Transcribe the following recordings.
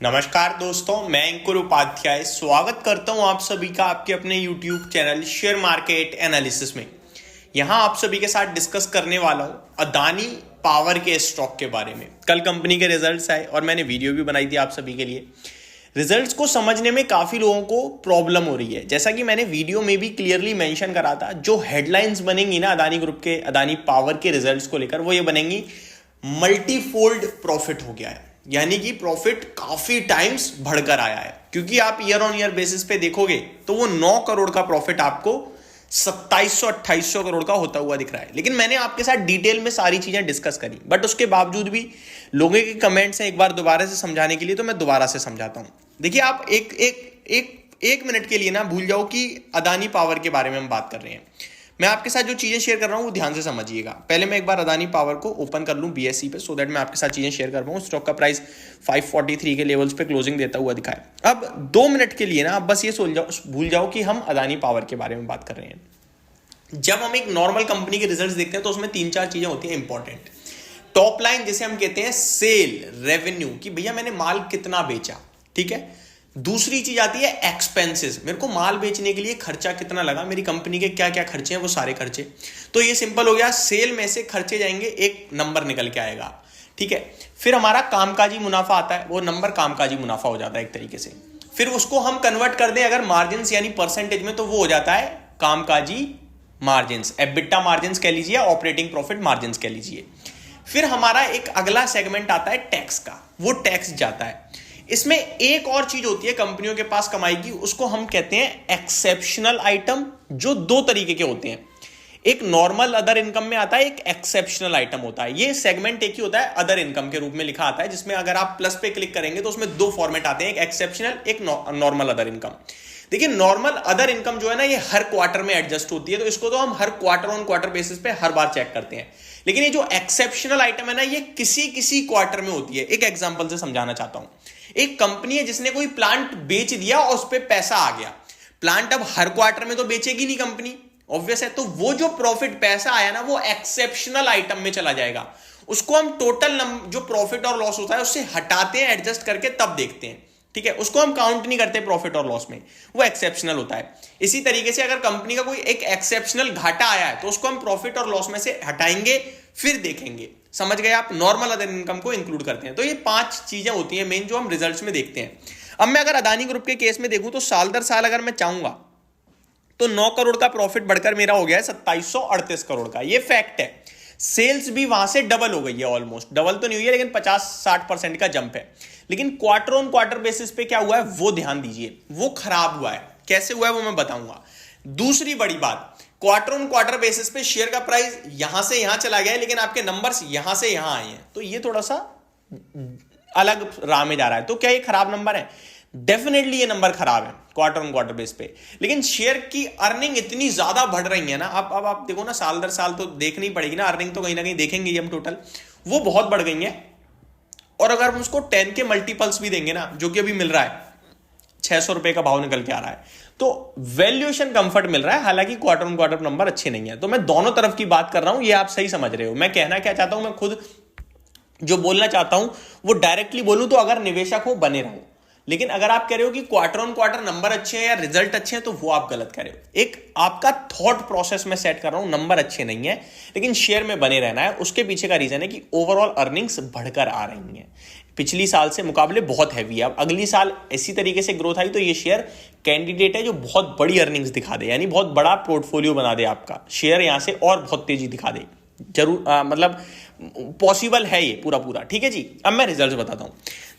नमस्कार दोस्तों, मैं अंकुर उपाध्याय स्वागत करता हूं आप सभी का आपके अपने YouTube channel share market analysis में। यहां आप सभी के साथ डिस्कस करने वाला हूं अदानी पावर के स्टॉक के बारे में। कल कंपनी के रिजल्ट्स आए और मैंने वीडियो भी बनाई थी आप सभी के लिए। रिजल्ट्स को समझने में काफी लोगों को प्रॉब्लम हो रही है। जैसा कि मैंने वीडियो में भी क्लियरली मेंशन करा था, जो हेडलाइंस बनेंगी ना अदानी ग्रुप के अदानी पावर के रिजल्ट्स को लेकर, वो ये बनेंगी मल्टीफोल्ड प्रॉफिट हो गया है, यानी कि प्रॉफिट काफी टाइम्स बढ़कर आया है। क्योंकि आप ईयर ऑन ईयर बेसिस पे देखोगे तो वो 9 करोड़ का प्रॉफिट आपको 2700-2800 करोड़ का होता हुआ दिख रहा है। लेकिन मैंने आपके साथ डिटेल में सारी चीजें डिस्कस करी, बट उसके बावजूद भी लोगों के कमेंट्स हैं एक बार दोबारा से समझाने के लिए, तो मैं दोबारा से समझाता हूं। देखिए, आप एक मिनट के लिए ना भूल जाओ कि अदानी पावर के बारे में हम बात कर रहे हैं। मैं आपके साथ जो चीजें शेयर कर रहा हूं वो ध्यान से समझिएगा। पहले मैं एक बार अदानी पावर को ओपन कर लूं BSE पे, सो दैट मैं आपके साथ चीजें शेयर कर पाऊं। स्टॉक का प्राइस 543 के लेवल्स पे क्लोजिंग देता हुआ दिखाए। अब 2 मिनट के लिए ना आप बस ये भूल जाओ कि हम अदानी पावर के बारे में बात कर रहे हैं। जब हम एक नॉर्मल कंपनी के रिजल्ट्स देखते हैं तो उसमें 3-4 चीजें होती हैं इंपॉर्टेंट। टॉप लाइन जिसे हम कहते हैं सेल रेवेन्यू, कि भैया मैंने माल कितना बेचा, ठीक है। दूसरी चीज आती है एक्सपेंसेस, मेरे को माल बेचने के लिए खर्चा कितना लगा, मेरी कंपनी के क्या क्या खर्चे हैं वो सारे खर्चे। तो ये सिंपल हो गया, सेल में से खर्चे जाएंगे, एक नंबर निकल के आएगा, ठीक है। फिर हमारा कामकाजी मुनाफा आता है, वो नंबर कामकाजी मुनाफा हो जाता है एक तरीके से। फिर उसको हम कन्वर्ट कर दें अगर मार्जिन यानी परसेंटेज में, तो वो हो जाता है कामकाजी मार्जिन, एबिटा मार्जिन कह लीजिए, ऑपरेटिंग प्रॉफिट मार्जिन कह लीजिए। फिर हमारा एक अगला सेगमेंट आता है टैक्स का, वो टैक्स जाता है। इसमें एक और चीज होती है कंपनियों के पास कमाई की, उसको हम कहते हैं एक्सेप्शनल आइटम, जो 2 तरीके के होते हैं। एक नॉर्मल अदर इनकम में आता है, एक एक्सेप्शनल आइटम होता है। ये सेगमेंट एक ही होता है, अदर इनकम के रूप में लिखा आता है, जिसमें अगर आप प्लस पे क्लिक करेंगे तो उसमें 2 फॉर्मेट आते हैं, एक एक्सेप्शनल, एक नॉर्मल अदर इनकम। देखिए, नॉर्मल अदर इनकम जो है ना, ये हर क्वार्टर में एडजस्ट होती है, तो इसको तो हम हर क्वार्टर ऑन क्वार्टर बेसिस पे हर बार चेक करते हैं। लेकिन ये जो एक्सेप्शनल आइटम है ना, ये किसी किसी क्वार्टर में होती है। एक एग्जांपल से समझाना चाहता हूं। एक कंपनी है जिसने कोई प्लांट बेच दिया और उस पर पैसा आ गया। प्लांट अब हर क्वार्टर में तो बेचेगी नहीं कंपनी, ऑब्वियस है। तो वो जो प्रॉफिट पैसा आया ना, वो एक्सेप्शनल आइटम में चला जाएगा। उसको हम टोटल जो प्रॉफिट और लॉस होता है उससे हटाते हैं, एडजस्ट करके तब देखते हैं, ठीक है। उसको हम काउंट नहीं करते प्रॉफिट और लॉस में, वो एक्सेप्शनल होता है। इसी तरीके से अगर कंपनी का कोई एक एक्सेप्शनल घाटा आया है तो उसको हम प्रॉफिट और लॉस में से हटाएंगे, फिर देखेंगे। समझ गए आप? नॉर्मल अदर इनकम को इंक्लूड करते हैं। तो ये 5 चीजें होती हैं मेन, जो हम रिजल्ट्स में देखते हैं। अब मैं अगर अदानी ग्रुप के केस में देखूं तो साल दर साल अगर मैं चाहूंगा तो 9 करोड़ का प्रॉफिट बढ़कर मेरा हो गया है 2738 करोड़ का। ये फैक्ट है। सेल्स भी वहां से डबल हो गई है, ऑलमोस्ट डबल तो नहीं हुई है, लेकिन 50-60% का जंप है। लेकिन क्वार्टर ऑन क्वार्टर बेसिस पे क्या हुआ है वो ध्यान दीजिए, वो खराब हुआ है। कैसे हुआ है वो मैं बताऊंगा। दूसरी बड़ी बात, क्वार्टर ऑन क्वार्टर बेसिस पे शेयर का प्राइस यहां से यहां चला गया है, लेकिन आपके नंबर्स यहां से यहां आए हैं, तो ये थोड़ा सा अलग राह में जा रहा है। तो क्या ये खराब नंबर है? डेफिनेटली ये नंबर खराब है क्वार्टर ऑन क्वार्टर बेस पे। लेकिन शेयर की अर्निंग इतनी ज्यादा बढ़ रही है ना, अब आप देखो ना, साल दर साल तो देखनी पड़ेगी ना, अर्निंग तो कहीं ना कहीं देखेंगे ही हम, टोटल वो बहुत बढ़ गई है। और अगर हम उसको 10 के मल्टीपल्स भी देंगे ना, जो कि अभी मिल रहा है, 600 रुपए का भाव निकल के आ रहा है, तो वैल्यूएशन कंफर्ट मिल रहा है। हालांकि क्वार्टर ऑन क्वार्टर नंबर अच्छे नहीं है। तो मैं दोनों तरफ की बात कर रहा हूं, ये आप सही समझ रहे हो। मैं कहना क्या चाहता हूं, मैं खुद जो बोलना चाहता हूं वो डायरेक्टली बोलूं तो अगर निवेशक हो बने रहो। लेकिन अगर आप कह रहे हो कि क्वार्टर ऑन क्वार्टर नंबर अच्छे हैं या रिजल्ट अच्छे हैं, तो वो आप गलत कह रहे हो। एक आपका थॉट प्रोसेस में सेट कर रहा हूं, नंबर अच्छे नहीं है लेकिन शेयर में बने रहना है। उसके पीछे का रीजन है कि ओवरऑल अर्निंग्स बढ़कर आ रही हैं, पिछली साल से मुकाबले बहुत हैवी है। अब अगली साल इसी तरीके से ग्रोथ आई तो ये शेयर कैंडिडेट है जो बहुत बड़ी अर्निंग्स दिखा दे, यानी बहुत बड़ा पोर्टफोलियो बना दे आपका शेयर, यहां से और बहुत तेजी दिखा दे। जरूर मतलब पॉसिबल है ये पूरा, ठीक है जी। अब मैं रिजल्ट बताता हूं।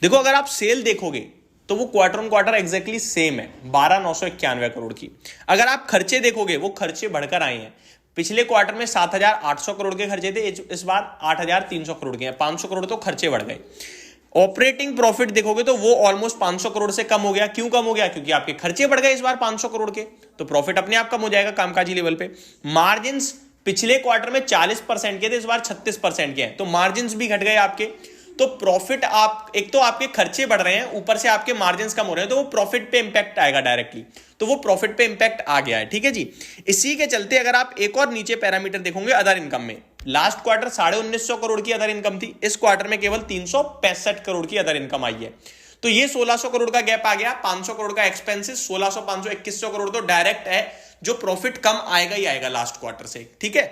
देखो, अगर आप सेल देखोगे तो वो quarter on quarter exactly same है, 12,991 करोड़ की। अगर आप खर्चे देखोगे, वो खर्चे बढ़कर आए हैं। पिछले क्वार्टर में 7,800 करोड़ के खर्चे थे, इस बार 8,300 करोड़ के हैं। 500 करोड़ तो खर्चे बढ़ गए। ऑपरेटिंग प्रॉफिट देखोगे तो वो ऑलमोस्ट 500 करोड़ से कम हो गया। क्यों कम हो गया? क्योंकि आपके खर्चे बढ़ गए इस बार 500 करोड़ के, तो प्रॉफिट अपने आप कम हो जाएगा कामकाजी लेवल पे। मार्जिन पिछले क्वार्टर में 40% के थे, इस बार 36% के हैं, तो मार्जिन भी घट गए आपके। तो प्रॉफिट, आप एक तो आपके खर्चे बढ़ रहे हैं, ऊपर से आपके मार्जिन कम हो रहे हैं, तो वो प्रॉफिट पे इंपैक्ट आएगा डायरेक्टली। तो वो प्रॉफिट पे इंपैक्ट आ गया है, ठीक है जी। इसी के चलते अगर आप एक और नीचे पैरामीटर देखोगे अदर इनकम में, लास्ट क्वार्टर 1950 करोड़ की अदर इनकम थी, इस क्वार्टर में केवल 365 करोड़ की अदर इनकम आई है। तो ये 1600 करोड़ का गैप आ गया, 500 करोड़ का एक्सपेंसेस, 1600 500 2100 करोड़ तो डायरेक्ट है, जो प्रॉफिट कम आएगा ही आएगा लास्ट क्वार्टर से, ठीक है।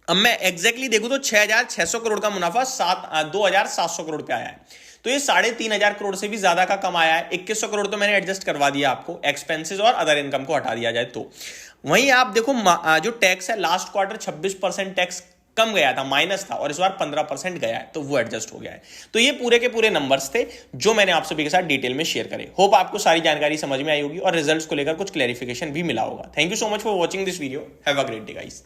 अब मैं एग्जैक्टली देखूं तो 6600 करोड़ का मुनाफा 2700 करोड़ पे आया है, तो ये 3500 करोड़ से भी ज्यादा का कम आया है। 2100 करोड़ तो मैंने एडजस्ट करवा दिया आपको, एक्सपेंसेस और अदर इनकम को हटा दिया जाए तो। वहीं आप देखो जो टैक्स है, लास्ट क्वार्टर 26% टैक्स कम गया था, माइनस था, और इस बार 15% गया है, तो वो एडजस्ट हो गया है। तो ये पूरे के पूरे नंबर्स थे जो मैंने आप सभी के साथ डिटेल में शेयर करे। होप आपको सारी जानकारी समझ में आई होगी और रिजल्ट्स को लेकर कुछ क्लैरिफिकेशन भी मिला होगा। Thank you so much for watching this video. Have a great day guys.